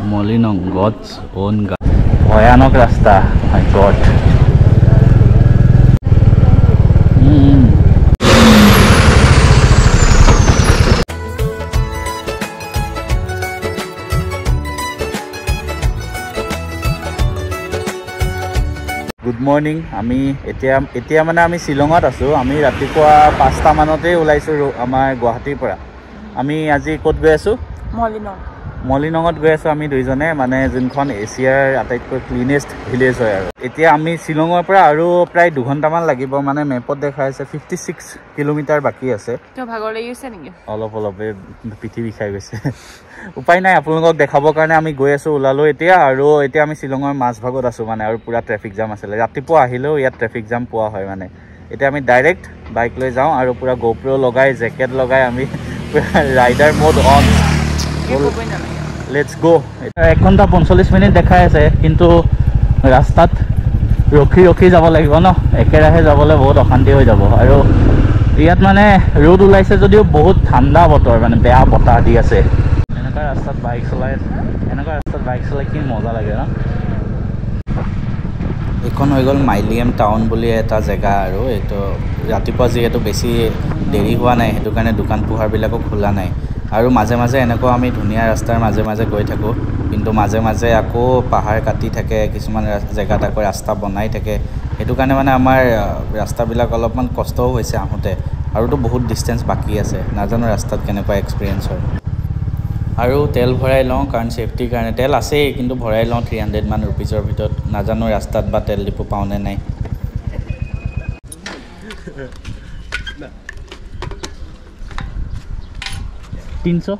Molinong, God's own God. Bhayanok rasta, my God. Good morning. আমি এতিয়া মানে আমি শিলঙত আছো। আমি ৰাতিপুৱা 5টা মানতে ওলাইছো আমাৰ গুৱাহাটীৰ পৰা। আমি আজি ক'ত গৈ আছো? মলিনঙত গৈ আছো আমি দুইজনে, মানে যোনখন এছিয়াৰ আটাইতকৈ ক্লিনেষ্ট ভিলেজ হয় আৰু। এতিয়া আমি শিলঙৰ পৰা আৰু প্ৰায় 2 ঘণ্টামান লাগিব, মানে মেপত দেখাই আছে 56 কিলোমিটাৰ বাকি আছে। ভাগৰ লাগিছে নেকি? অলপ পিঠি বিষাই গৈছে। উপায় নাই, আপোনালোকক দেখাবৰ কাৰণে আমি গৈ আছো, ওলালো এতিয়া। আৰু এতিয়া আমি শিলঙৰ মাজভাগত আছো মানে, আৰু পুৰা ট্ৰেফিক জাম আছিলে। ৰাতিপুৱা আহিলেও ইয়াত ট্ৰেফিক জাম পোৱা হয় মানে। এতিয়া আমি ডাইৰেক্ট বাইক লৈ যাওঁ আৰু পুৰা গোপ্ৰ লগাই জেকেট লগাই আমি পুৰা ৰাইডাৰ মোড অন। লেটছ গো। 1 ঘণ্টা 45 মিনিট দেখাই আছে, কিন্তু ৰাস্তাত ৰখি যাব লাগিব ন, একেৰাহে যাবলৈ বহুত অশান্তি হৈ যাব। আৰু ইয়াত মানে ৰ'দ ওলাইছে যদিও বহুত ঠাণ্ডা বতৰ, মানে বেয়া বতাহ দি আছে। এনেকুৱা ৰাস্তাত বাইক চলাই কি মজা লাগে ন। এইখন হৈ গ'ল মাইলিয়াম টাউন বুলি এটা জেগা। আৰু এইটো ৰাতিপুৱা যিহেতু বেছি দেৰি হোৱা নাই, সেইটো কাৰণে দোকান পোহাৰবিলাকো খোলা নাই। আৰু মাজে মাজে এনেকুৱা আমি ধুনীয়া ৰাস্তাৰ মাজে মাজে গৈ থাকোঁ, কিন্তু মাজে মাজে আকৌ পাহাৰ কাটি থাকে, কিছুমান জেগাত আকৌ ৰাস্তা বনাই থাকে। সেইটো কাৰণে মানে আমাৰ ৰাস্তাবিলাক অলপমান কষ্টও হৈছে আহোঁতে, আৰুতো বহুত ডিষ্টেঞ্চ বাকী আছে। নাজানো ৰাস্তাত কেনেকুৱা এক্সপিৰিয়েঞ্চ হয়। আৰু তেল ভৰাই লওঁ, কাৰণ ছেফটিৰ কাৰণে। তেল আছেই, কিন্তু ভৰাই লওঁ 300 মান ৰুপিজৰ ভিতৰত। নাজানো ৰাস্তাত বা তেল ডিপু পাওঁনে নাই। 300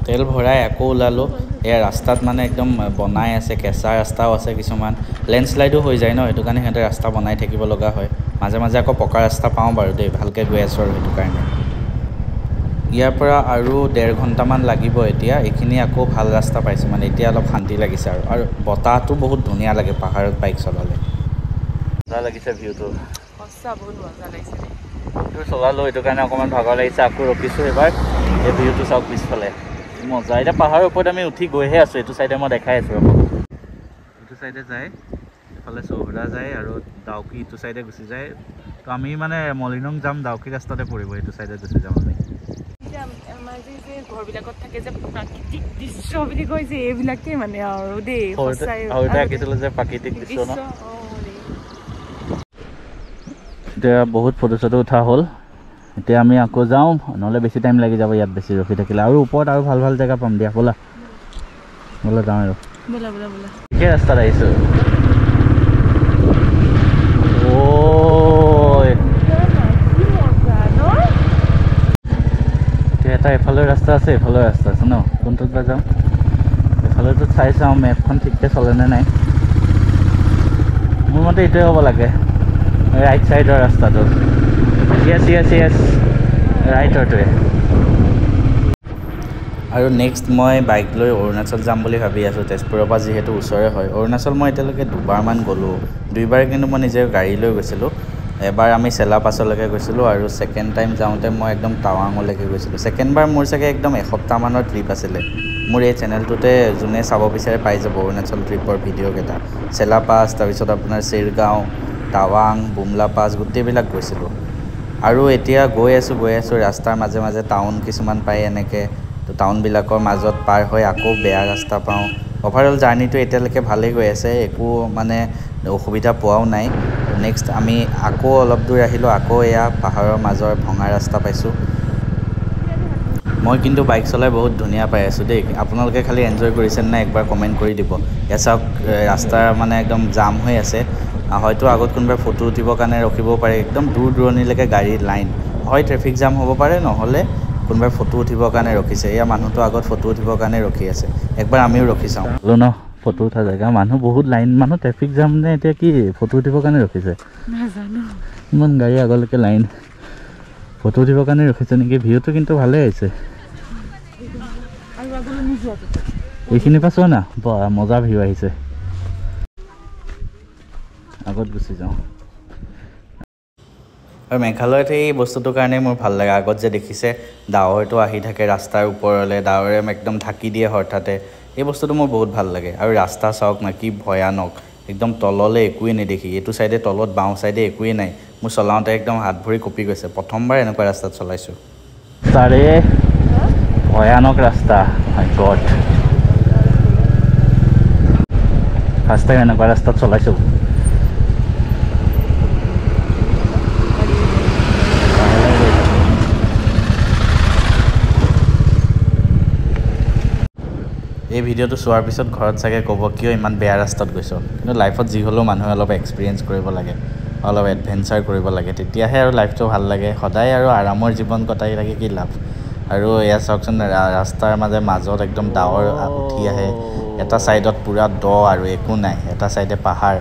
তেল ভৰাই আকৌ ওলালোঁ। এয়া ৰাস্তাত মানে একদম বনাই আছে, কেঁচা ৰাস্তাও আছে, কিছুমান লেণ্ডশ্লাইডো হৈ যায় ন, সেইটো কাৰণে সিহঁতে ৰাস্তা বনাই থাকিব লগা হয়। মাজে মাজে আকৌ পকা ৰাস্তা পাওঁ বাৰু দেই, ভালকৈ গৈ আছোঁ আৰু সেইটো কাৰণে। ইয়াৰ পৰা আৰু 1.5 ঘণ্টামান লাগিব এতিয়া। এইখিনি আকৌ ভাল ৰাস্তা পাইছোঁ, মানে এতিয়া অলপ শান্তি লাগিছে। আৰু বতাহটো বহুত ধুনীয়া লাগে পাহাৰত বাইক চলালে। মজা লাগিছে ভিউটো, সঁচা বহুত মজা লাগিছে। ভিউটো চলালোঁ, এইটো কাৰণে অকণমান ভাগৰ লাগিছে। আকৌ ৰখিছোঁ এবাৰ। এই ভিউটো চাওক পিছফালে, মজা। এতিয়া পাহাৰৰ ওপৰত আমি উঠি গৈহে আছোঁ। এইটো চাইডে মই দেখাই আছোঁ, এইটো চাইডে যায়, এইফালে চৌহৰা যায়, আৰু ডাউকি ইটো চাইডে গুচি যায়। তো আমি মানে মলিনং যাম, ডাউকি ৰাস্তাতে পৰিব, এইটো চাইডে গুচি যাম আমি। আমাৰ যে ঘৰবিলাকত থাকে যে প্ৰাকৃতিক দৃশ্য বুলি কয় যে, এইবিলাকেই মানে আৰু দেই, সঁচাই আঁকিছিলোঁ যে প্ৰাকৃতিক দৃশ্য ন। এতিয়া বহুত ফটো চটো উঠা হ'ল। এতিয়া আমি আকৌ যাওঁ, নহ'লে বেছি টাইম লাগি যাব ইয়াত বেছি ৰখি থাকিলে। আৰু ওপৰত আৰু ভাল ভাল জেগা পাম দিয়া। ব'লা যাওঁ আৰু ঠিকে ৰাস্তাত আহিছোঁ। এটা এফালৰ ৰাস্তা আছে, এফালৰ ৰাস্তা আছে ন, কোনটোত বা যাওঁ? এফালেতো চাই চাওঁ মেপখন ঠিককৈ চলেনে নাই। মোৰ মতে এইটোৱে হ'ব লাগে, ৰাইট চাইডৰ ৰাস্তাটো। য়েছ ৰাইটৰটোৱে। আৰু নেক্সট মই বাইক লৈ অৰুণাচল যাম বুলি ভাবি আছোঁ, তেজপুৰৰ পৰা যিহেতু ওচৰে হয়। অৰুণাচল মই এতিয়ালৈকে 2বাৰমান গ'লোঁ। 2বাৰ কিন্তু মই নিজে গাড়ী লৈ গৈছিলোঁ। এবাৰ আমি চেলাপাছলৈকে গৈছিলোঁ, আৰু ছেকেণ্ড টাইম যাওঁতে মই একদম টাৱাঙলৈকে গৈছিলোঁ। ছেকেণ্ডবাৰ মোৰ চাগে একদম এসপ্তাহমানৰ ট্ৰিপ আছিলে। মোৰ এই চেনেলটোতে যোনে চাব বিচাৰে পাই যাব অৰুণাচল ট্ৰিপৰ ভিডিঅ'কেইটা। চেলাপাছ, তাৰপিছত আপোনাৰ চেৰগাঁও, টাৱাং, বুমলা পাছ, গোটেইবিলাক গৈছিলোঁ। আৰু এতিয়া গৈ আছোঁ ৰাস্তাৰ মাজে মাজে টাউন কিছুমান পাই এনেকৈ। তো টাউনবিলাকৰ মাজত পাৰ হৈ আকৌ বেয়া ৰাস্তা পাওঁ। অভাৰঅল জাৰ্ণিটো এতিয়ালৈকে ভালেই গৈ আছে, একো মানে অসুবিধা পোৱাও নাই। নেক্সট আমি আকৌ অলপ দূৰ আহিলোঁ, আকৌ এয়া পাহাৰৰ মাজৰ ভঙা ৰাস্তা পাইছোঁ। মই কিন্তু বাইক চলাই বহুত ধুনীয়া পাই আছোঁ দেই। আপোনালোকে খালি এনজয় কৰিছেনে নাই একবাৰ কমেণ্ট কৰি দিব। ইয়াত চাওক, ৰাস্তা মানে একদম জাম হৈ আছে। হয়তো আগত কোনোবাই ফটো উঠিবৰ কাৰণে ৰখিবও পাৰে, একদম দূৰ দূৰণিলৈকে গাড়ীৰ লাইন। হয় ট্ৰেফিক জাম হ'ব পাৰে, নহ'লে কোনোবাই ফটো উঠিবৰ কাৰণে ৰখিছে। এয়া মানুহটো আগত ফটো উঠিবৰ কাৰণে ৰখি আছে, একবাৰ আমিও ৰখি চাওঁ ন। ফটো উঠা জেগা, মানুহ বহুত লাইন, মানুহ ট্ৰেফিক জাম নে এতিয়া কি ফটো উঠিবৰ কাৰণে ৰখিছে নাজানো। ইমান গাড়ী আগলৈকে লাইন, ফটো উঠিবৰ কাৰণে ৰখিছে নেকি। ভিউটো কিন্তু ভালেই আহিছে। এইখিনিৰ পৰা চোৱা না, মজা ভিউ আহিছে। আগত গুচি যাওঁ। আৰু মেঘালয়ত এই বস্তুটোৰ কাৰণে মোৰ ভাল লাগে আগত যে দেখিছে ডাৱৰটো আহি থাকে ৰাস্তাৰ ওপৰলৈ ডাৱৰে একদম ঢাকি দিয়ে হঠাতে এই বস্তুটো মোৰ বহুত ভাল লাগে আৰু ৰাস্তা চাওক না কি ভয়ানক একদম তললৈ একোৱে নেদেখি এইটো চাইডে তলত বাওঁ চাইডে একোৱে নাই মোৰ চলাওঁতে একদম হাত ভৰি কঁপি গৈছে প্ৰথমবাৰ এনেকুৱা ৰাস্তাত চলাইছোঁ তাৰে ভয়ানক ৰাস্তা মাই গড ফাৰ্ষ্ট টাইম এনেকুৱা ৰাস্তাত চলাইছোঁ এই ভিডিঅ'টো চোৱাৰ পিছত ঘৰত চাগে ক'ব কিয় ইমান বেয়া ৰাস্তাত গৈছ কিন্তু লাইফত যি হ'লেও মানুহে অলপ এক্সপিৰিয়েঞ্চ কৰিব লাগে অলপ এডভেঞ্চাৰ কৰিব লাগে তেতিয়াহে আৰু লাইফটো ভাল লাগে সদায় আৰু আৰামৰ জীৱন কটাই লাগে কি লাভ আৰু এয়া চাওকচোন ৰাস্তাৰ মাজত একদম ডাৱৰ উঠি আহে এটা ছাইডত পূৰা দ আৰু একো নাই এটা ছাইডে পাহাৰ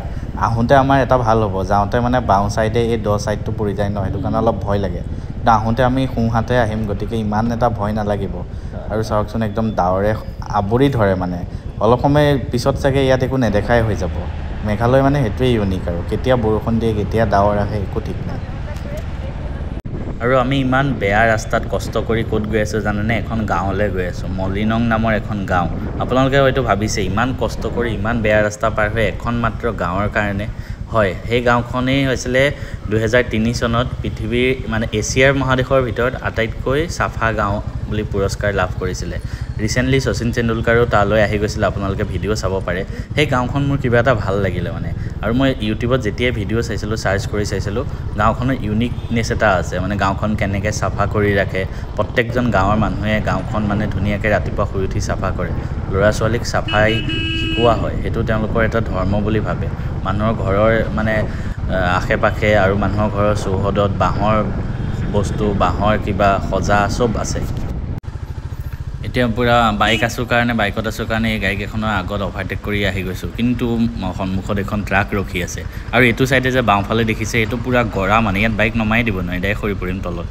আহোঁতে আমাৰ এটা ভাল হ'ব যাওঁতে মানে বাওঁ ছাইডে এই দ ছাইডটো পৰি যায় ন সেইটো কাৰণে অলপ ভয় লাগে কিন্তু আহোঁতে আমি সোঁহাতে আহিম গতিকে ইমান এটা ভয় নালাগিব আৰু চাওকচোন একদম ডাৱৰে আৱৰি ধৰে মানে অলপ সময় পিছত চাগে ইয়াত একো নেদেখাই হৈ যাব মেঘালয় মানে সেইটোৱেই ইউনিক আৰু কেতিয়া বৰষুণ দিয়ে কেতিয়া ডাৱৰ আহে একো ঠিক নাই আৰু আমি ইমান বেয়া ৰাস্তাত কষ্ট কৰি ক'ত গৈ আছোঁ জানেনে এখন গাঁৱলৈ গৈ আছোঁ মলিনং নামৰ এখন গাঁও আপোনালোকে হয়তো ভাবিছে ইমান কষ্ট কৰি ইমান বেয়া ৰাস্তা পাৰ হৈ এখন মাত্ৰ গাঁৱৰ কাৰণে হয় সেই গাঁওখনেই হৈছিলে 2003 চনত পৃথিৱীৰ মানে এছিয়াৰ মহাদেশৰ ভিতৰত আটাইতকৈ চাফা গাঁও বুলি পুৰস্কাৰ লাভ কৰিছিলে ৰিচেণ্টলি শচীন তেণ্ডুলকাৰো তালৈ আহি গৈছিলে আপোনালোকে ভিডিঅ' চাব পাৰে সেই গাঁওখন মোৰ কিবা এটা ভাল লাগিলে মানে আৰু মই ইউটিউবত যেতিয়াই ভিডিঅ' চাইছিলোঁ চাৰ্চ কৰি চাইছিলোঁ গাঁওখনৰ ইউনিকনেছ এটা আছে মানে গাঁওখন কেনেকৈ চাফা কৰি ৰাখে প্ৰত্যেকজন গাঁৱৰ মানুহে গাঁওখন মানে ধুনীয়াকৈ ৰাতিপুৱা শুই উঠি চাফা কৰে ল'ৰা ছোৱালীক চাফাই শিকোৱা হয় সেইটো তেওঁলোকৰ এটা ধৰ্ম বুলি ভাবে মানুহৰ ঘৰৰ মানে আশে পাশে আৰু মানুহৰ ঘৰৰ চৌহদত বাঁহৰ বস্তু বাঁহৰ কিবা সজা চব আছে এতিয়া পূৰা বাইকত আছোঁ কাৰণে এই গাড়ীকেইখনৰ আগত অভাৰটেক কৰি আহি গৈছোঁ কিন্তু সন্মুখত এখন ট্ৰাক ৰখি আছে আৰু এইটো চাইডে যে বাওঁফালে দেখিছে এইটো পূৰা গৰা মানে ইয়াত বাইক নমাই দিব নোৱাৰি ডাইৰেক্ট সৰি পৰিম তলত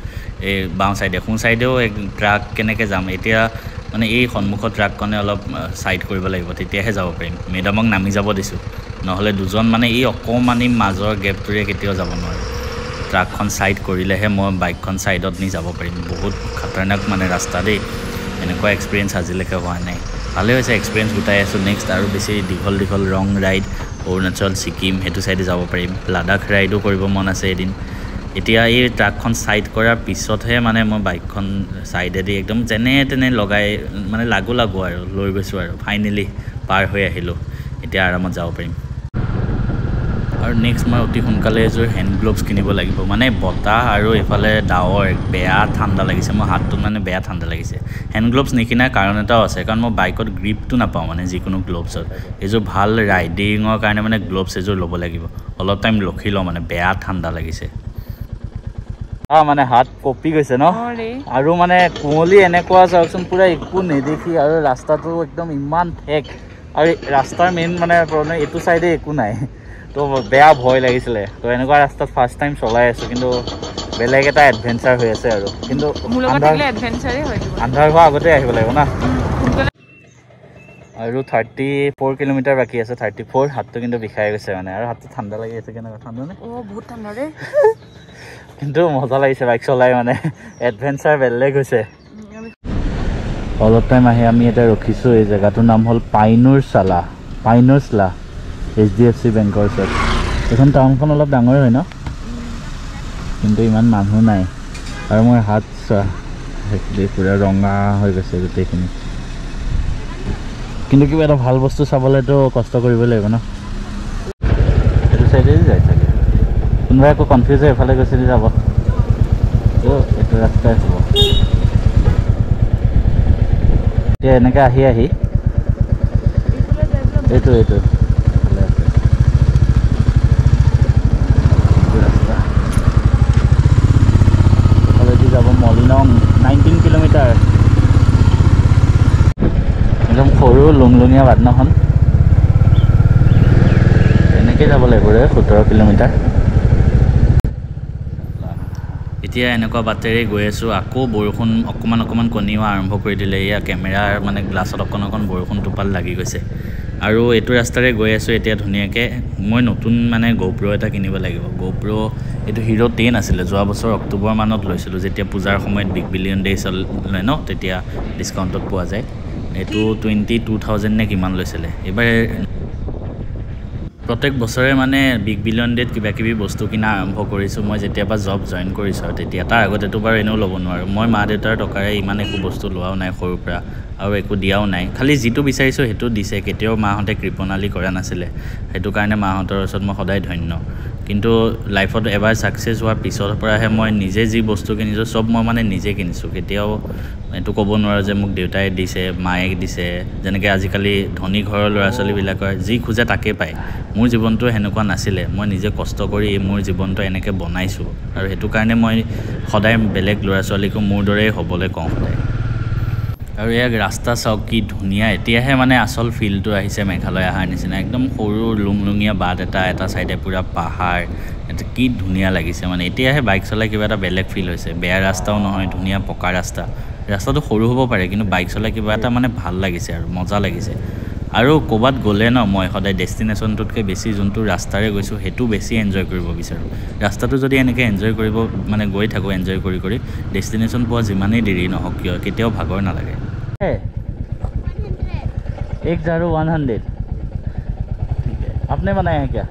এই বাওঁ চাইডে সোঁ চাইডেও এক ট্ৰাক কেনেকৈ যাম এতিয়া মানে এই সন্মুখত ট্ৰাকখনে অলপ ছাইড কৰিব লাগিব তেতিয়াহে যাব পাৰিম মেডামক নামি যাব দিছোঁ নহ'লে দুজন মানে এই অকণমানি মাজৰ গেপটোৰে কেতিয়াও যাব নোৱাৰে ট্ৰাকখন ছাইড কৰিলেহে মই বাইকখন ছাইডত নি যাব পাৰিম বহুত খাতাৰনাক মানে ৰাস্তা দেই এনেকুৱা এক্সপিৰিয়েঞ্চ আজিলৈকে হোৱা নাই ভালে হৈছে এক্সপিৰিয়েঞ্চ গোটাই আছোঁ নেক্সট আৰু বেছি দীঘল ৰং ৰাইড অৰুণাচল ছিকিম সেইটো চাইডে যাব পাৰিম লাডাখ ৰাইডো কৰিব মন আছে এদিন এতিয়া এই ট্ৰাকখন ছাইড কৰাৰ পিছতহে মানে মই বাইকখন ছাইডেদি একদম যেনে তেনে লগাই মানে লাগু আৰু লৈ গৈছোঁ আৰু ফাইনেলি পাৰ হৈ আহিলোঁ এতিয়া আৰামত যাব পাৰিম আৰু নেক্সট মই অতি সোনকালে এযোৰ হেণ্ড গ্ল'ভছ কিনিব লাগিব মানে বতাহ আৰু এইফালে ডাৱৰ বেয়া ঠাণ্ডা লাগিছে মোৰ হাতটোত মানে বেয়া ঠাণ্ডা লাগিছে হেণ্ড গ্ল'ভছ নিকিনাৰ কাৰণ এটাও আছে কাৰণ মই বাইকত গ্ৰিপটো নাপাওঁ মানে যিকোনো গ্ল'ভছত এইযোৰ ভাল ৰাইডিঙৰ কাৰণে মানে গ্ল'ভছ এযোৰ ল'ব লাগিব অলপ টাইম ৰখি লওঁ মানে বেয়া ঠাণ্ডা লাগিছে মানে হাত কঁপি গৈছে ন আৰু মানে কুঁৱলী এনেকুৱা চাওকচোন পূৰা একো নেদেখি আৰু ৰাস্তাটো একদম ইমান ঠেক আৰু ৰাস্তাৰ মেইন মানে প্ৰব্লেম এইটো চাইডে একো নাই তো বেয়া ভয় লাগিছিলে তো এনেকুৱা ৰাস্তাত ফাৰ্ষ্ট টাইম চলাই আছোঁ কিন্তু বেলেগ এটা এডভেঞ্চাৰ হৈ আছে আৰু কিন্তু আন্ধাৰ হোৱা আগতে আহিব লাগিব না আৰু 34 কিলোমিটাৰ বাকী আছে 34 হাতটো কিন্তু বিষাই গৈছে মানে আৰু হাতটো ঠাণ্ডা লাগি আছে কেনেকুৱা ঠাণ্ডা নে বহুত ঠাণ্ডা ৰে কিন্তু মজা লাগিছে বাইক চলাই মানে এডভেঞ্চাৰ বেলেগ হৈছে অলপ টাইম আহি আমি এটা ৰখিছোঁ এই জেগাটোৰ নাম হ'ল পাইনুৰচলা HDFC বেংকৰ ওচৰত এইখন টাউনখন অলপ ডাঙৰ হয় ন কিন্তু ইমান মানুহ নাই আৰু মোৰ হাত চোৱা পূৰা ৰঙা হৈ গৈছে গোটেইখিনি কিন্তু কিবা এটা ভাল বস্তু চাবলৈতো কষ্ট কৰিব লাগিব ন এইটো চাইডেই যায় চাগে কোনোবাই আকৌ কনফিউজ হৈ এফালে গৈছে যাব এইটো ৰাস্তাই হ'ব এতিয়া এনেকৈ আহি এইটো যাব মলিনং 19 কিলোমিটাৰ একদম সৰু লুংলুঙীয়া বাটনাখন এনেকৈ যাব লাগিব 17 কিলোমিটাৰ এতিয়া এনেকুৱা বাটেৰে গৈ আছোঁ আকৌ বৰষুণ অকণমান কণিও আৰম্ভ কৰি দিলে এয়া কেমেৰাৰ মানে গ্লাছত অকণ বৰষুণ টোপাল লাগি গৈছে আৰু এইটো ৰাস্তাৰে গৈ আছোঁ এতিয়া ধুনীয়াকৈ মই নতুন মানে GoPro এটা কিনিব লাগিব GoPro এইটো Hero 10 আছিলে যোৱা বছৰ অক্টোবৰ মানত লৈছিলোঁ যেতিয়া পূজাৰ সময়ত বিগ বিলিয়ন ডে চলে ন তেতিয়া ডিছকাউণ্টত পোৱা যায় এইটো 22,000 নে কিমান লৈছিলে এবাৰ প্ৰত্যেক বছৰে মানে বিগ বিলিয়ন ডেত কিবা কিবি বস্তু কিনা আৰম্ভ কৰিছোঁ মই যেতিয়াবা জব জইন কৰিছোঁ আৰু তেতিয়া তাৰ আগতেতো বাৰু এনেও ল'ব নোৱাৰোঁ মই মা দেউতাৰ টকাৰে ইমান একো বস্তু লোৱাও নাই সৰুৰ পৰা আৰু একো দিয়াও নাই খালি যিটো বিচাৰিছোঁ সেইটো দিছে কেতিয়াও মাহঁতে কৃপণালী কৰা নাছিলে সেইটো কাৰণে মাহঁতৰ ওচৰত মই সদায় ধন্য কিন্তু লাইফত এবাৰ ছাকচেছ হোৱাৰ পিছৰ পৰাহে মই নিজে যি বস্তু কিনিছোঁ চব মই মানে নিজে কিনিছোঁ কেতিয়াও এইটো ক'ব নোৱাৰোঁ যে মোক দেউতাই দিছে মায়ে দিছে যেনেকৈ আজিকালি ধনী ঘৰৰ ল'ৰা ছোৱালীবিলাকৰ যি খোজে তাকে পায় মোৰ জীৱনটো সেনেকুৱা নাছিলে মই নিজে কষ্ট কৰি মোৰ জীৱনটো এনেকৈ বনাইছোঁ আৰু সেইটো কাৰণে মই সদায় বেলেগ ল'ৰা ছোৱালীকো মোৰ দৰেই হ'বলৈ কওঁ সদায় আৰু ইয়াক ৰাস্তা চাওক কি ধুনীয়া এতিয়াহে মানে আচল ফিলটো আহিছে মেঘালয় অহাৰ নিচিনা একদম সৰু লুংলুঙীয়া বাট এটা চাইডে পূৰা পাহাৰ এটা কি ধুনীয়া লাগিছে মানে এতিয়াহে বাইক চলাই কিবা এটা বেলেগ ফিল হৈছে বেয়া ৰাস্তাও নহয় ধুনীয়া পকা ৰাস্তাটো সৰু হ'ব পাৰে কিন্তু বাইক চলাই কিবা এটা মানে ভাল লাগিছে আৰু মজা লাগিছে আৰু ক'ৰবাত গ'লে ন মই সদায় ডেষ্টিনেশ্যনটোতকৈ বেছি যোনটো ৰাস্তাৰে গৈছোঁ সেইটো বেছি এনজয় কৰিব বিচাৰোঁ ৰাস্তাটো যদি এনেকৈ এনজয় কৰিব মানে গৈ থাকোঁ এনজয় কৰি ডেষ্টিনেশ্যন পোৱা যিমানেই দেৰি নহওক কিয় কেতিয়াও ভাগৰ নালাগে 1,100 ठीक है आपने बनाया है क्या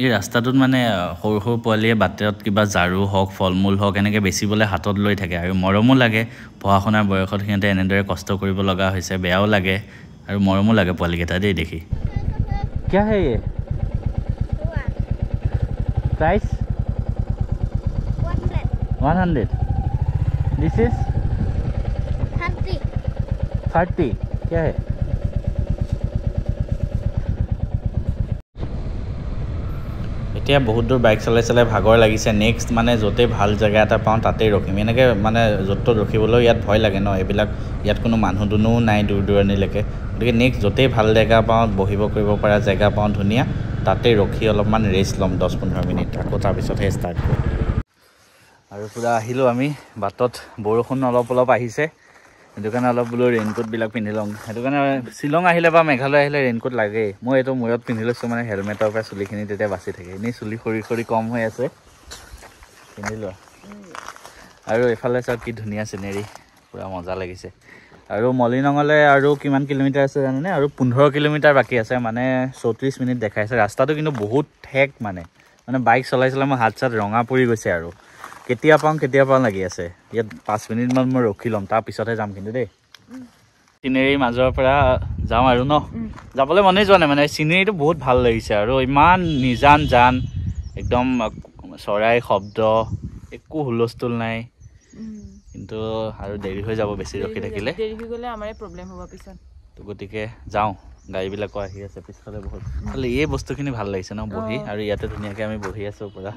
এই ৰাস্তাটোত মানে সৰু সৰু পোৱালীয়ে বাটত কিবা ঝাৰু হওক ফল মূল হওক এনেকৈ বেচিবলৈ হাতত লৈ থাকে আৰু মৰমো লাগে পঢ়া শুনাৰ বয়সত সিহঁতে এনেদৰে কষ্ট কৰিব লগা হৈছে বেয়াও লাগে আৰু মৰমো লাগে পোৱালীকেইটা দেই দেখি क्या है ये प्राइस 100 दिस इज 30 क्या है এতিয়া বহুত দূৰ বাইক চলাই ভাগৰ লাগিছে নেক্সট মানে য'তে ভাল জেগা এটা পাওঁ তাতেই ৰখিম এনেকৈ মানে য'ত ত'ত ৰখিবলৈ ইয়াত ভয় লাগে ন এইবিলাক ইয়াত কোনো মানুহ দুনুও নাই দূৰ দূৰণিলৈকে গতিকে নেক্সট য'তেই ভাল জেগা পাওঁ বহিব কৰিব পৰা জেগা পাওঁ ধুনীয়া তাতেই ৰখি অলপমান ৰেষ্ট ল'ম 10-15 মিনিট আকৌ তাৰপিছতহে ষ্টাৰ্ট কৰিম আৰু পূৰা আহিলোঁ আমি বাটত বৰষুণ অলপ আহিছে সেইটো কাৰণে অলপ বোলো ৰেইনকোটবিলাক পিন্ধি লওঁ সেইটো কাৰণে শ্বিলং আহিলে বা মেঘালয় আহিলে ৰেইনকোট লাগেই মই এইটো মূৰত পিন্ধি লৈছোঁ মানে হেলমেটৰ পৰা চুলিখিনি তেতিয়া বাচি থাকে এনেই চুলি সৰি কম হৈ আছে পিন্ধি লোৱা আৰু এইফালে চাওক কি ধুনীয়া চিনেৰী পূৰা মজা লাগিছে আৰু মলিনঙলৈ আৰু কিমান কিলোমিটাৰ আছে জানেনে আৰু 15 কিলোমিটাৰ বাকী আছে মানে 34 মিনিট দেখাইছে ৰাস্তাটো কিন্তু বহুত ঠেক মানে বাইক চলাই মই হাত চাত ৰঙা পৰি গৈছে আৰু কেতিয়া পাওঁ লাগি আছে ইয়াত 5 মিনিটমান মই ৰখি ল'ম তাৰপিছতহে যাম কিন্তু দেই চিনেৰীৰ মাজৰ পৰা যাওঁ আৰু ন যাবলৈ মনেই যোৱা নাই মানে চিনেৰীটো বহুত ভাল লাগিছে আৰু ইমান নিজান জান একদম চৰাই শব্দ একো হুলস্থুল নাই কিন্তু আৰু দেৰি হৈ যাব বেছি ৰখি থাকিলে দেৰি হৈ গ'লে আমাৰে প্ৰব্লেম হ'ব পিছত তো গতিকে যাওঁ গাড়ীবিলাকো আহি আছে পিছফালে বহুত খালি এই বস্তুখিনি ভাল লাগিছে ন বহি আৰু ইয়াতে ধুনীয়াকৈ আমি বহি আছোঁ পূৰা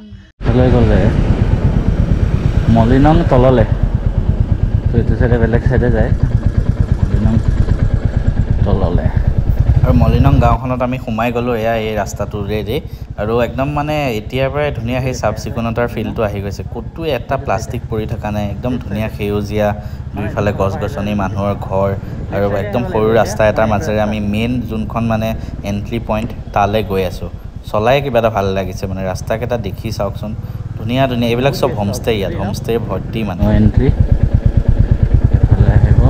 লৈ গ'লে মলিনং তললে তো এইটো চাইডে বেলেগ চাইডে যায় মলিনং তললে আৰু মলিনং গাঁওখনত আমি সোমাই গ'লোঁ এয়া এই ৰাস্তাটোৰেদি আৰু একদম মানে এতিয়াৰ পৰাই ধুনীয়া সেই চাফ চিকুণতাৰ ফিলটো আহি গৈছে ক'তো এটা প্লাষ্টিক পৰি থকা নাই একদম ধুনীয়া সেউজীয়া দুইফালে গছ গছনি মানুহৰ ঘৰ আৰু একদম সৰু ৰাস্তা এটাৰ মাজেৰে আমি মেইন যোনখন মানে এণ্ট্ৰি পইণ্ট তালৈ গৈ আছোঁ চলাই কিবা এটা ভাল লাগিছে মানে ৰাস্তাকেইটা দেখি চাওকচোন ধুনীয়া এইবিলাক চব হোমষ্টে ইয়াত হোমষ্টে ভৰ্তি মানুহ এণ্ট্ৰি আহিব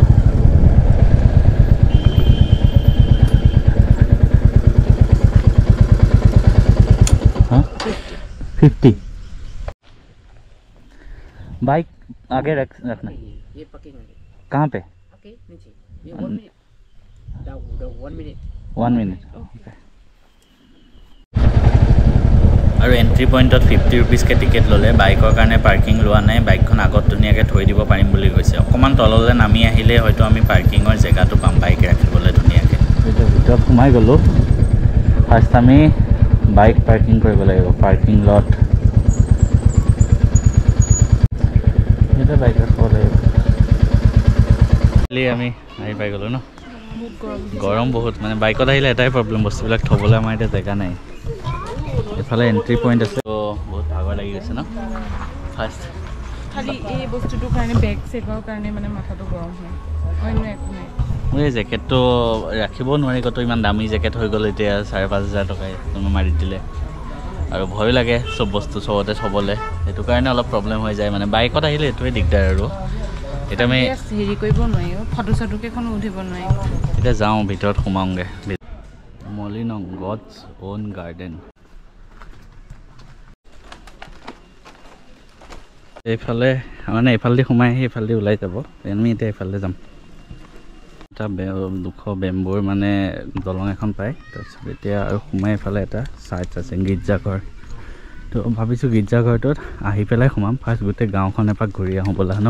50 बाइक आगे रखना ये पकेगा कहाँ पे ओके नीचे ये 1 मिनट डाउन 1 मिनट ओके আৰু এণ্ট্ৰি পইণ্টত 50 ৰুপিজকৈ টিকেট ল'লে বাইকৰ কাৰণে পাৰ্কিং লোৱা নাই বাইকখন আগত ধুনীয়াকৈ থৈ দিব পাৰিম বুলি কৈছে অকণমান তললৈ নামি আহিলে হয়তো আমি পাৰ্কিঙৰ জেগাটো পাম বাইক ৰাখিবলৈ ধুনীয়াকৈ এতিয়া ভিতৰত সোমাই গ'লোঁ ফাৰ্ষ্ট আমি বাইক পাৰ্কিং কৰিব লাগিব পাৰ্কিং লট এতিয়া বাইক ৰাখিব লাগিব আমি আহি পাই গ'লোঁ ন গৰম বহুত মানে বাইকত আহিলে এটাই প্ৰব্লেম বস্তুবিলাক থ'বলৈ আমাৰ এতিয়া জেগা নাই এফালে এণ্ট্ৰি পইণ্ট আছে তো বহুত ভাগৰ লাগি গৈছে ন ফাৰ্ষ্ট খালি এই বস্তুটোৰ কাৰণে বেগ চেগৰ কাৰণে মানে মাথাটো গৰম হয় অন্য একো নাই এই জেকেটটো ৰাখিব নোৱাৰি কত ইমান দামী জেকেট হৈ গ'ল এতিয়া 5,500 টকাই তুমি মাৰি দিলে আৰু ভয় লাগে সব বস্তু সবতে থবলৈ সেইটো কাৰণে অলপ প্ৰব্লেম হৈ যায় মানে বাইকত আহিলে এইটোৱে দিগদাৰ আৰু এটা আমি হেৰি কৰিব নোৱাৰি ফটো চটোকেইখন উঠিব নোৱাৰি এতিয়া যাওঁ ভিতৰত সোমাওঁগে মলিনং গডছ ওন গাৰ্ডেন এইফালে মানে এইফালেদি সোমাই আহি এইফালেদি ওলাই যাব আমি এতিয়া এইফালে যাম এটা দুশ বেম্বুৰ মানে দলং এখন পায় তাৰপিছত এতিয়া আৰু সোমাই এইফালে এটা চাৰ্চ আছে গীৰ্জাঘৰ তো ভাবিছোঁ গীৰ্জাঘৰটোত আহি পেলাই সোমাম ফাৰ্ষ্ট গোটেই গাঁওখন এপাক ঘূৰি আহোঁ ব'লা ন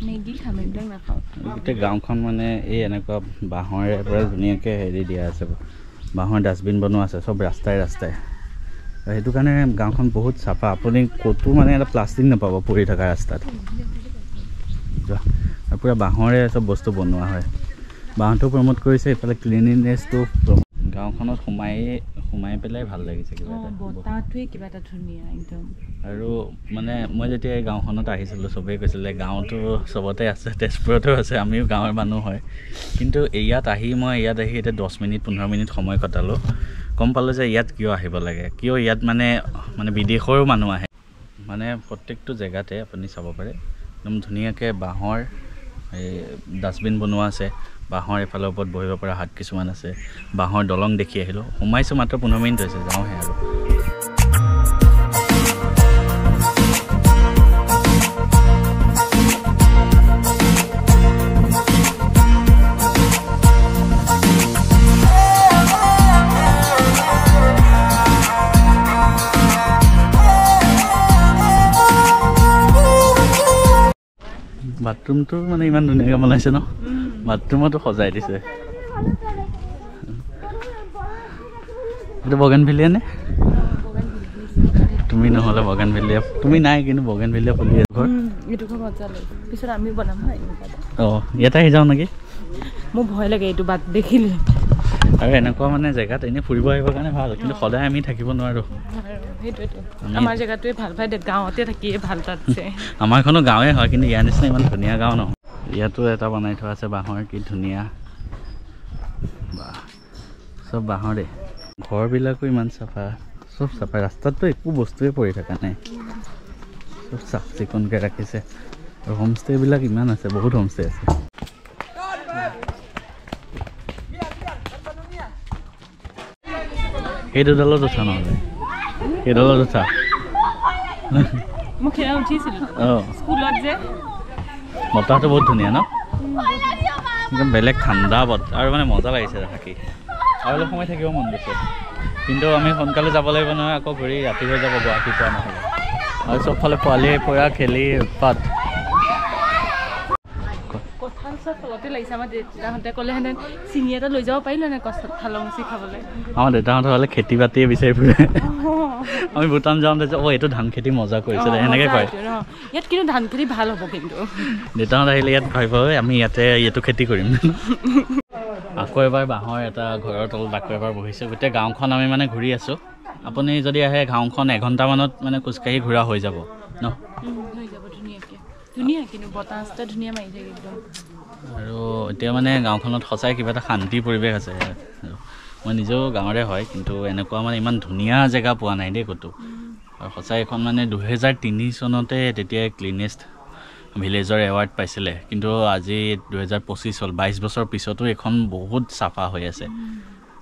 মেগী খাম এইবিলাক নাখাওঁ গোটেই গাঁওখন মানে এই এনেকুৱা বাঁহৰে পৰা ধুনীয়াকৈ হেৰি দিয়া আছে বাঁহৰ ডাষ্টবিন বনোৱা আছে চব ৰাস্তাই ৰাস্তাই সেইটো কাৰণে গাঁওখন বহুত চাফা আপুনি ক'তো মানে এটা প্লাষ্টিক নাপাব পৰি থকা ৰাস্তাত আৰু পূৰা বাঁহৰে চব বস্তু বনোৱা হয় বাঁহটো প্ৰমোট কৰিছে এইফালে ক্লিনিনেছটো গাঁওখনত সোমাই পেলাই ভাল লাগিছে কিবা এটা বতাহটোৱে কিবা এটা ধুনীয়া একদম আৰু মানে মই যেতিয়া এই গাঁওখনত আহিছিলোঁ চবেই কৈছিলে গাঁৱতো চবতে আছে তেজপুৰতো আছে আমিও গাঁৱৰ মানুহ হয় কিন্তু ইয়াত আহি এতিয়া 10 মিনিট 15 মিনিট সময় কটালোঁ গম পালোঁ যে ইয়াত কিয় আহিব লাগে কিয় ইয়াত মানে বিদেশৰো মানুহ আহে মানে প্ৰত্যেকটো জেগাতে আপুনি চাব পাৰে একদম ধুনীয়াকৈ বাঁহৰ এই ডাষ্টবিন বনোৱা আছে বাঁহৰ এফালৰ ওপৰত বহিব পৰা হাত কিছুমান আছে বাঁহৰ দলং দেখি আহিলোঁ সোমাইছোঁ মাত্ৰ 15 মিনিট হৈছে যাওঁহে আৰু বাথৰুমটো মানে ইমান ধুনীয়াকৈ বনাইছে ন বাথৰুমতো সজাই দিছে এইটো বগেনভেলিয়া নে তুমি নহ'লে বগেনভেলিয়া তুমি নাই কিন্তু বগেনভেলিয়া ফুলি আছে ঘৰ এইটো খুব মজা লাগে পিছত আমি বনাম হয় অঁ ইয়াতে আহি যাওঁ নেকি মোৰ ভয় লাগে এইটো বাট দেখিলে আৰু এনেকুৱা মানে জেগাত এনেই ফুৰিব আহিবৰ কাৰণে ভাল কিন্তু সদায় আমি থাকিব নোৱাৰোঁ সেইটোৱেতো আমাৰ জেগাটোৱে ভাল পায় গাঁৱতে থাকিয়ে ভাল তাতছে আমাৰখনো গাঁৱে হয় কিন্তু ইয়াৰ নিচিনা ইমান ধুনীয়া গাঁও নহয় ইয়াতো এটা বনাই থোৱা আছে বাঁহৰ কি ধুনীয়া চব বাঁহৰে ঘৰবিলাকো ইমান চাফা চব চাফা ৰাস্তাততো একো বস্তুৱে পৰি থকা নাই চব চাফ চিকুণকৈ ৰাখিছে আৰু হোমষ্টেবিলাক ইমান আছে বহুত হোমষ্টে আছে সেই দুডালত উঠা নহ'লে সেইডালত উঠা মোক সেইদিনা উঠিছিলোঁ অঁ স্কুলত যে বতাহটো বহুত ধুনীয়া ন একদম বেলেগ ঠাণ্ডা বতাহ আৰু মানে মজা লাগিছে থাকি আৰু অলপ সময় থাকিব মন গৈছে কিন্তু আমি সোনকালে যাব লাগিব নহয় আকৌ ঘূৰি ৰাতি হৈ যাব গুৱাহাটী পোৱা নহ'লে আৰু চবফালে পোৱালিয়ে পৰা খেলি পাত কঁঠাল চব তলতে লাগিছে আমাৰ দেউতাহঁতে ক'লেহেঁতেন চিঙি এটা লৈ যাব পাৰিলোঁ নে কঁঠালৰ মুচি খাবলৈ আমাৰ দেউতাহঁতে হ'লে খেতি বাতিয়ে বিচাৰি ফুৰে আমি ভূটান যাওঁতে যে এইটো ধান খেতি মজা কৰিছিলে সেনেকৈ কয় ইয়াত কিন্তু ধান খেতি ভাল হ'ব কিন্তু দেউতাহঁত আহিলে ইয়াত ভাবিব আমি এইটো খেতি কৰিম আকৌ এবাৰ বাঁহৰ এটা ঘৰৰ তলত আকৌ এবাৰ বহিছোঁ গোটেই গাঁওখন আমি মানে ঘূৰি আছোঁ আপুনি যদি আহে গাঁওখন এঘণ্টামানত মানে খোজকাঢ়ি ঘূৰা হৈ যাব ন হৈ যাব ধুনীয়াকৈ ধুনীয়া কিন্তু বতাহ চতাহ ধুনীয়া মাৰি থাকে একদম আৰু এতিয়া মানে গাঁওখনত সঁচাই কিবা এটা শান্তি পৰিৱেশ আছে মই নিজেও গাঁৱৰে হয় কিন্তু এনেকুৱা মানে ইমান ধুনীয়া জেগা পোৱা নাই দেই ক'তো আৰু সঁচাই এখন মানে 2003 চনতে তেতিয়া ক্লিনেষ্ট ভিলেজৰ এৱাৰ্ড পাইছিলে কিন্তু আজি 2025 হ'ল 22 বছৰ পিছতো এখন বহুত চাফা হৈ আছে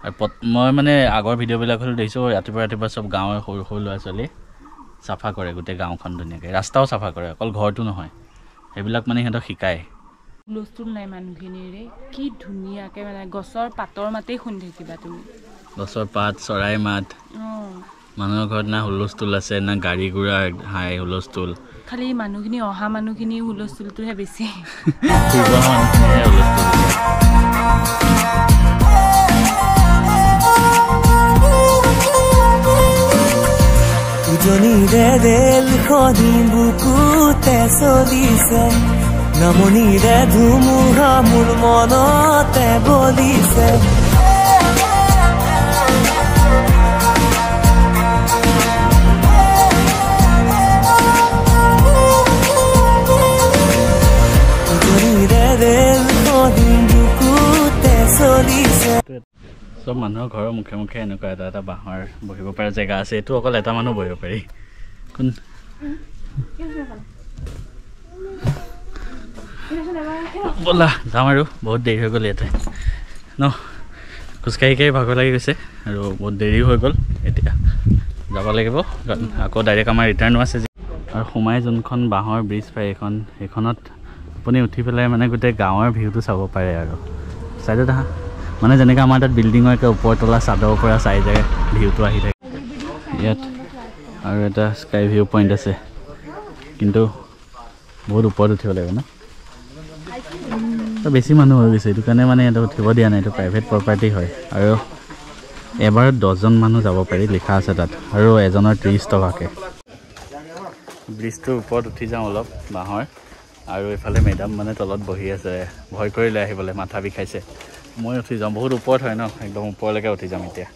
আৰু মই মানে আগৰ ভিডিঅ'বিলাকত দেখিছোঁ ৰাতিপুৱা চব গাঁৱৰ সৰু সৰু ল'ৰা ছোৱালী চাফা কৰে গোটেই গাঁওখন ধুনীয়াকৈ ৰাস্তাও চাফা কৰে অকল ঘৰটো নহয় সেইবিলাক মানে সিহঁতক শিকায় হুলস্থুল নাই মানুহখিনিৰে কি ধুনীয়াকৈ মানে গছৰ পাতৰ মাতেই শুনি থাকিবা তুমি গছৰ পাত চৰাই মাত মানুহৰ ঘৰত না হুলস্থুল আছে না গাড়ী ঘোঁৰাৰ হাই হুলস্থুল খালি মানুহখিনি অহা মানুহখিনি হুলস্থুলটোহে বেছি উজনিৰে ৰেলখনি বুকুতে চলিছে নামনিৰে ধুমুহা মোৰ মনতে বলিছে সব মানুহৰ ঘৰৰ মুখে মুখে এনেকুৱা এটা এটা বাঁহৰ বহিব পৰা জেগা আছে এইটো অকল এটা মানুহ বহিব পাৰি কোন ব'লা যাম আৰু বহুত দেৰি হৈ গ'ল ইয়াতে ন খোজকাঢ়ি কাঢ়ি ভাগৰ লাগি গৈছে আৰু বহুত দেৰি হৈ গ'ল এতিয়া যাব লাগিব আকৌ ডাইৰেক্ট আমাৰ ৰিটাৰ্ণো আছে আৰু সোমাই যোনখন বাঁহৰ ব্ৰিজ পায় সেইখনত আপুনি উঠি পেলাই মানে গোটেই গাঁৱৰ ভিউটো চাব পাৰে আৰু চাইডত আহা মানে যেনেকৈ আমাৰ তাত বিল্ডিঙৰ একে ওপৰ তলা চাদৰ পৰা চাই যায় ভিউটো আহি থাকে ইয়াত আৰু এটা স্কাই ভিউ পইণ্ট আছে কিন্তু বহুত ওপৰত উঠিব লাগিব ন বেছি মানুহ হৈ গৈছে এইটো কাৰণে মানে ইয়াতে উঠিব দিয়া নাই এইটো প্ৰাইভেট প্ৰপাৰ্টি হয় আৰু এবাৰত 10জন মানুহ যাব পাৰি লিখা আছে তাত আৰু এজনৰ 30 টকাকৈ ব্ৰিজটোৰ ওপৰত উঠি যাওঁ অলপ বাঁহৰ আৰু এইফালে মেডাম মানে তলত বহি আছে ভয় কৰিলে আহিবলৈ মাথা বিষাইছে মই উঠি যাওঁ বহুত ওপৰত হয় ন একদম ওপৰলৈকে উঠি যাম এতিয়া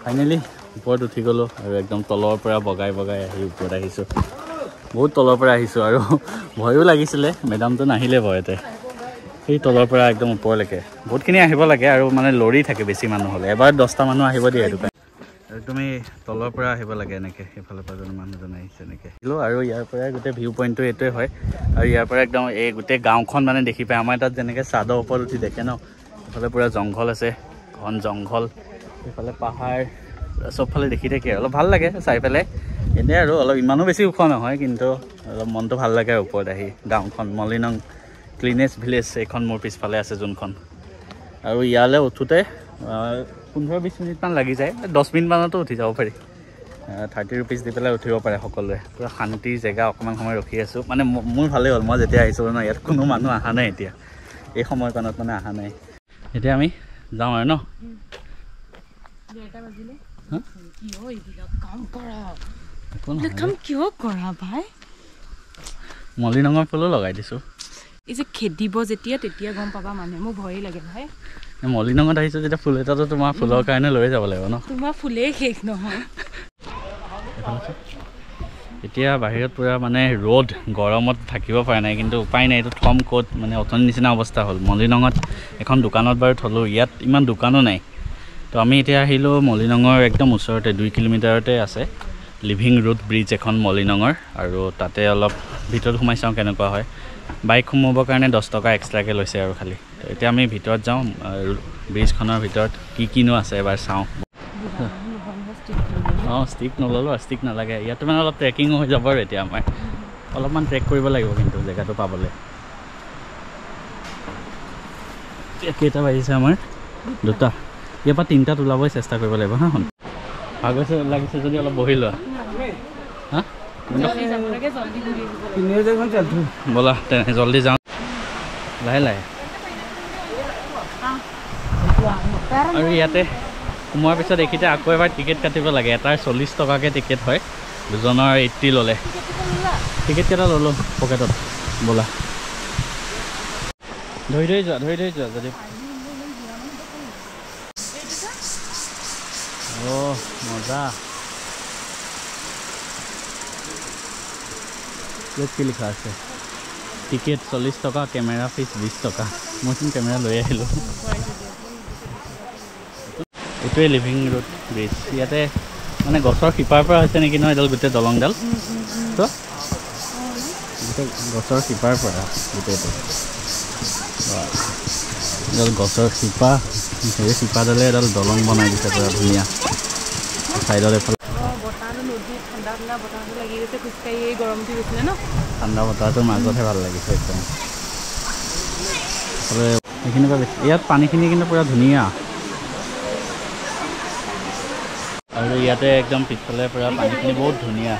ফাইনেলি ওপৰত উঠি গ'লোঁ আৰু একদম তলৰ পৰা বগাই আহি ওপৰত আহিছোঁ বহুত তলৰ পৰা আহিছোঁ আৰু ভয়ো লাগিছিলে মেডামটো নাহিলে ভয়তে সেই তলৰ পৰা একদম ওপৰলৈকে বহুতখিনি আহিব লাগে আৰু মানে লৰি থাকে বেছি মানুহ হ'লে এবাৰ 10টা মানুহ আহিব দিয়ে সেইটো কাৰণে আৰু তুমি তলৰ পৰা আহিব লাগে এনেকৈ সেইফালৰ পৰা যদি মানুহজন আহিছে এনেকৈ আৰু ইয়াৰ পৰাই গোটেই ভিউ পইণ্টটো এইটোৱে হয় আৰু ইয়াৰ পৰা একদম এই গোটেই গাঁওখন মানে দেখি পায় আমাৰ তাত যেনেকৈ চাদৰ ওপৰত উঠি দেখে ন এইফালে পূৰা জংঘল আছে ঘন জংঘল এইফালে পাহাৰ চবফালে দেখি থাকে অলপ ভাল লাগে চাই পেলাই এনেই আৰু অলপ ইমানো বেছি ওখ নহয় কিন্তু অলপ মনটো ভাল লাগে ওপৰত আহি গাঁওখন মলিনং ক্লিনেষ্ট ভিলেজ এইখন মোৰ পিছফালে আছে যোনখন আৰু ইয়ালৈ উঠোঁতে 15-20 মিনিটমান লাগি যায় 10 মিনিটমানতো উঠি যাব পাৰি 30 ৰুপিজ দি পেলাই উঠিব পাৰে সকলোৱে পূৰা শান্তিৰ জেগা অকণমান সময় ৰখি আছোঁ মানে মোৰ ভালেই হ'ল মই যেতিয়া আহিছোঁ ন ইয়াত কোনো মানুহ অহা নাই এতিয়া এই সময়কণত মানে অহা নাই এতিয়া আমি যাওঁ আৰু ন মলিনঙৰ ফুলো লগাই দিছোঁ এই যে খেদিব যেতিয়া তেতিয়া গম পাবা মানুহে মোৰ ভয়ে লাগে ভাই মলিনঙত আহিছোঁ যেতিয়া ফুল এটাতো তোমাৰ ফুলৰ কাৰণে লৈ যাব লাগিব ন তোমাৰ ফুলেই শেষ নহয় এতিয়া বাহিৰত পূৰা মানে ৰ'দ গৰমত থাকিব পৰা নাই কিন্তু উপায় নাই এইটো থম ক'ত মানে অথনি নিচিনা অৱস্থা হ'ল মলিনঙত এখন দোকানত বাৰু থ'লোঁ ইয়াত ইমান দোকানো নাই তো আমি এতিয়া আহিলোঁ মলিনঙৰ একদম ওচৰতে 2 কিলোমিটাৰতে আছে লিভিং ৰুট ব্ৰিজ এখন মলিনঙৰ আৰু তাতে অলপ ভিতৰত সোমাই চাওঁ কেনেকুৱা হয় বাইক সোমাবৰ কাৰণে 10 টকা এক্সট্ৰাকৈ লৈছে আৰু খালি তো এতিয়া আমি ভিতৰত যাওঁ ব্ৰিজখনৰ ভিতৰত কিনো আছে এবাৰ চাওঁ অঁ ষ্টিক নল'লোঁ ষ্টিক নালাগে ইয়াতে মানে অলপ ট্ৰেকিঙো হৈ যাব আৰু এতিয়া আমাৰ অলপমান ট্ৰেক কৰিব লাগিব কিন্তু জেগাটো পাবলৈ কেইটা বাজিছে আমাৰ 2টা ইয়াৰ পৰা 3টাত ওলাবই চেষ্টা কৰিব লাগিব হা ভাগৰ লাগিছে যদি অলপ বহি লোৱা হা ব'লা তেনে জল্দি যাওঁ লাহে লাহে আৰু ইয়াতে সোমোৱাৰ পিছত এইকেইটা আকৌ এবাৰ টিকেট কাটিব লাগে এটাৰ 40 টকাকৈ টিকেট হয় দুজনৰ 80 ল'লে টিকেটকেইটা ল'লোঁ পকেটত ব'লা ধৰি যোৱা যদি অঁ মজা ইয়াত কি লিখা আছে টিকেট 40 টকা কেমেৰা ফিজ 20 টকা মইচোন কেমেৰা লৈ আহিলোঁ এইটোৱে লিভিং ৰুট ব্ৰিজ ইয়াতে মানে গছৰ শিপাৰ পৰা হৈছে নেকি নহয় এডাল গোটেই দলংডাল গোটেই গছৰ শিপাৰ পৰা গোটেইটো এডাল গছৰ শিপা সেই শিপাডালে এডাল দলং বনাই দিছে পুৰা ধুনীয়া চাইডত এইফালে ঠাণ্ডা বতাহটোৰ মাজতহে ভাল লাগিছে একদম সেইখিনিৰ পৰা বেছি ইয়াত পানীখিনি কিন্তু পুৰা ধুনীয়া আৰু ইয়াতে একদম পিছফালে পুৰা পানীখিনি বহুত ধুনীয়া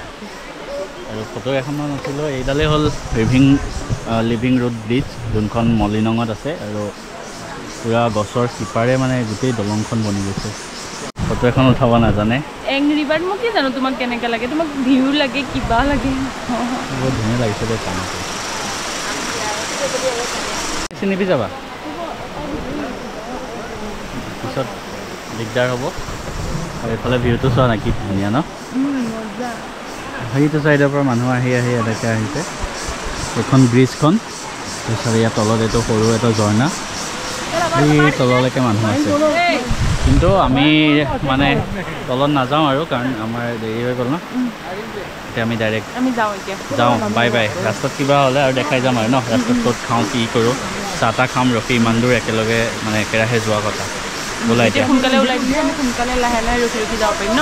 আৰু ফটো এখনমান উঠিলোঁ এইডালেই হ'ল লিভিং ৰুট ব্ৰিজ যোনখন মলিনঙত আছে আৰু পুৰা গছৰ শিপাৰে মানে গোটেই দলংখন বনি গৈছে ফটো এখন উঠাব নাজানে এংৰি বাৰ্ড মোক কি জানো তোমাক কেনেকৈ লাগে তোমাক ভিউ লাগে কিবা লাগে বহুত ধুনীয়া লাগিছে দেই পানীটো চিনি যাবা পিছত দিগদাৰ হ'ব আৰু এইফালে ভিউটো চোৱা নাই কি ধুনীয়া ন সেইটো চাইডৰ পৰা মানুহ আহি এনেকৈ আহিছে এইখন ব্ৰিজখন তাৰপিছত ইয়াত তলত এইটো সৰু এটা ঝৰ্ণা এই তললৈকে মানুহ আছে কিন্তু আমি মানে তলত নাযাওঁ আৰু কাৰণ আমাৰ দেৰি হৈ গ'ল ন এতিয়া আমি ডাইৰেক্ট যাওঁ বাই বাই ৰাস্তাত কিবা হ'লে আৰু দেখাই যাম আৰু ন ৰাস্তাত ক'ত খাওঁ কি কৰোঁ চাহ তাহ খাম ৰখি ইমান দূৰ একেলগে মানে একেৰাহে যোৱা কথা বোলা এতিয়া সোনকালে ওলাই দিলে আমি সোনকালে লাহে লাহে ৰখি ৰখি যাব পাৰিম ন